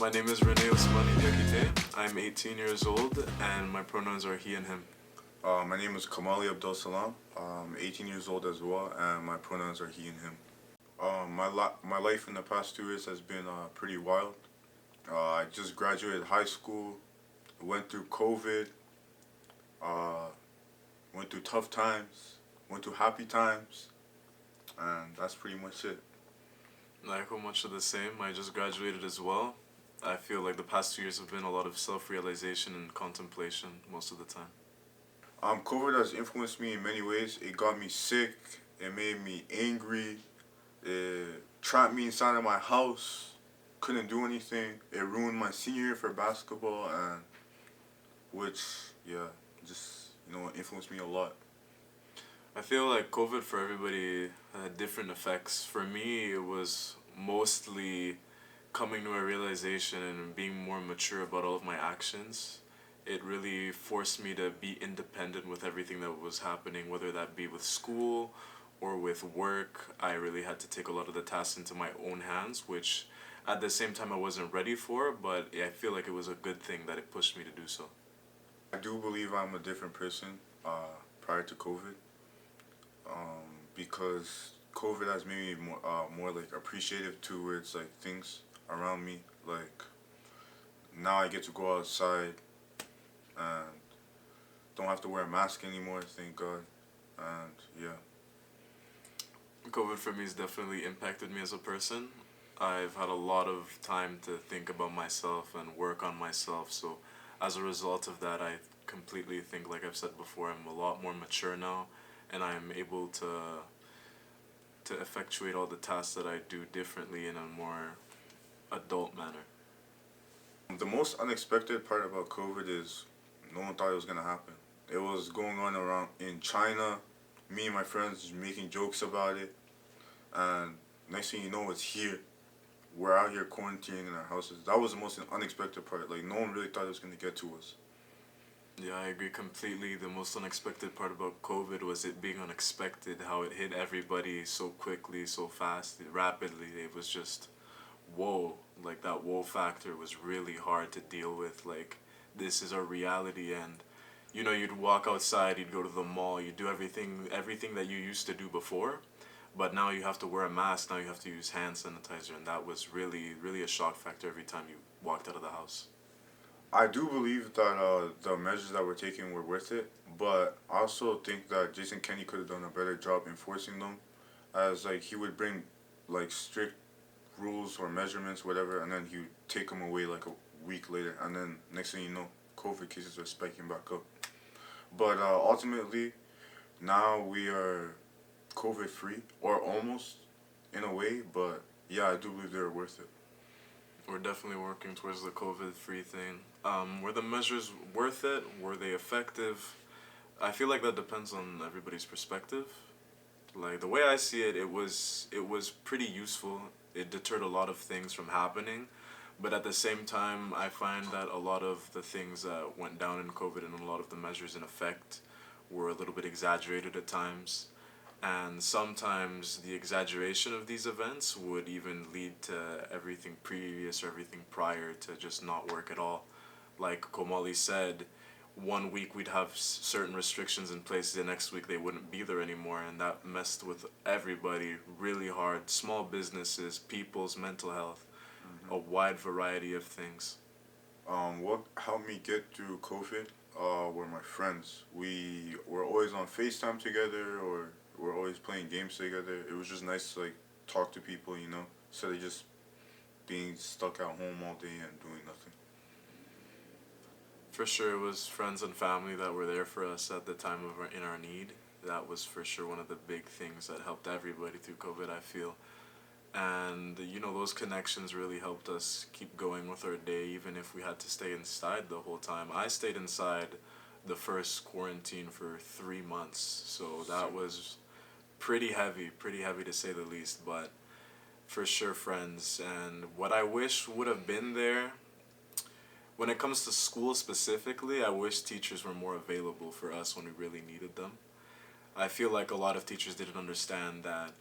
My name is René Osmani Diakité. I'm 18 years old and my pronouns are he and him. My name is Komalle Abdelsalam. I'm 18 years old as well, and my pronouns are he and him. My life in the past 2 years has been pretty wild. I just graduated high school, went through COVID, uh, went through tough times, went through happy times, and that's pretty much it. I echo much of the same. I just graduated as well. I feel like the past 2 years have been a lot of self-realization and contemplation most of the time. COVID has influenced me in many ways. It got me sick. It made me angry. It trapped me inside of my house. Couldn't do anything. It ruined my senior year for basketball, and which, yeah, just influenced me a lot. I feel like COVID for everybody had different effects. For me, it was mostly coming to a realization and being more mature about all of my actions. It really forced me to be independent with everything that was happening, whether that be with school or with work. I really had to take a lot of the tasks into my own hands, which at the same time I wasn't ready for, but I feel like it was a good thing that it pushed me to do so. I do believe I'm a different person prior to COVID, because COVID has made me more like appreciative towards like things around me. Like now I get to go outside and don't have to wear a mask anymore, thank God. And yeah. COVID for me has definitely impacted me as a person. I've had a lot of time to think about myself and work on myself, so as a result of that, I completely think, like I've said before, I'm a lot more mature now, and I'm able to effectuate all the tasks that I do differently in a more adult manner. The most unexpected part about COVID is no one thought it was gonna happen. It was going on around in China. Me and my friends making jokes about it, and next thing you know, it's here. We're out here quarantining in our houses. That was the most unexpected part. Like no one really thought it was gonna get to us. Yeah, I agree completely. The most unexpected part about COVID was it being unexpected, how it hit everybody so quickly, so fast, rapidly. It was just, whoa. Like, that whoa factor was really hard to deal with. Like, this is our reality, and, you'd walk outside, you'd go to the mall, you'd do everything that you used to do before, but now you have to wear a mask, now you have to use hand sanitizer, and that was really, really a shock factor every time you walked out of the house. I do believe that the measures that were taken were worth it, but I also think that Jason Kenney could have done a better job enforcing them, as like he would bring like strict rules or measurements, whatever, and then he would take them away like a week later, and then next thing you know, COVID cases are spiking back up. But ultimately, now we are COVID free, or almost, in a way. But yeah, I do believe they're worth it. We're definitely working towards the COVID-free thing. Were the measures worth it? Were they effective? I feel like that depends on everybody's perspective. Like the way I see it, it was pretty useful. It deterred a lot of things from happening, but at the same time, I find that a lot of the things that went down in COVID and a lot of the measures in effect were a little bit exaggerated at times. And sometimes the exaggeration of these events would even lead to everything previous or everything prior to just not work at all. Like Komalle said, one week we'd have certain restrictions in place, the next week they wouldn't be there anymore, and that messed with everybody really hard. Small businesses, people's mental health, a wide variety of things. What helped me get through COVID were my friends. We were always on FaceTime together, or we're always playing games together. It was just nice to like talk to people, instead of just being stuck at home all day and doing nothing. For sure, it was friends and family that were there for us at the time of in our need. That was for sure one of the big things that helped everybody through COVID, I feel. And, those connections really helped us keep going with our day, even if we had to stay inside the whole time. I stayed inside the first quarantine for 3 months, so that was pretty heavy to say the least, but for sure friends. And what I wish would have been there, when it comes to school specifically, I wish teachers were more available for us when we really needed them. I feel like a lot of teachers didn't understand that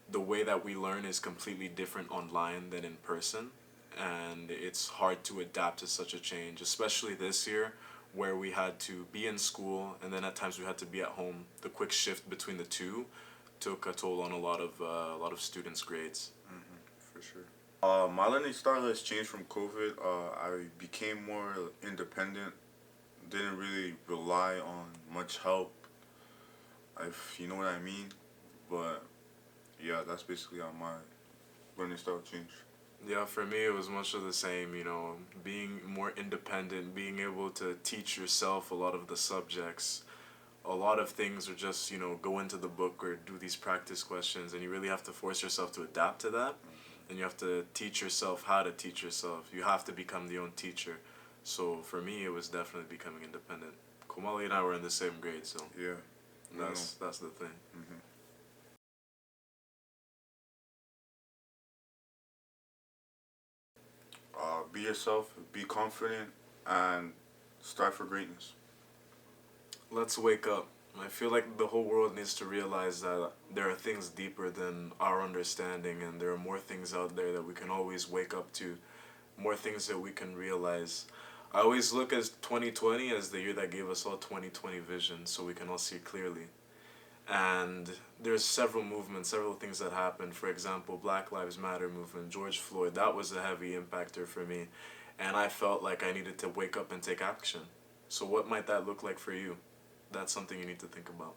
the way that we learn is completely different online than in person, and it's hard to adapt to such a change, especially this year where we had to be in school and then at times we had to be at home. The quick shift between the two took a toll on a lot of students' grades. For sure. My learning style has changed from COVID. I became more independent. Didn't really rely on much help, if you know what I mean. But yeah, that's basically how my learning style changed. Yeah, for me, it was much of the same, you know, being more independent, being able to teach yourself a lot of the subjects. A lot of things are just, you know, go into the book or do these practice questions, and you really have to force yourself to adapt to that. And you have to teach yourself how to teach yourself. You have to become the own teacher. So for me, it was definitely becoming independent. Komalle and I were in the same grade, so Yeah. that's the thing. Mm-hmm. Be yourself, be confident, and strive for greatness. Let's wake up. I feel like the whole world needs to realize that there are things deeper than our understanding, and there are more things out there that we can always wake up to, more things that we can realize. I always look at 2020 as the year that gave us all 2020 vision so we can all see clearly. And there's several movements, several things that happened. For example, Black Lives Matter movement, George Floyd, that was a heavy impactor for me. And I felt like I needed to wake up and take action. So what might that look like for you? That's something you need to think about.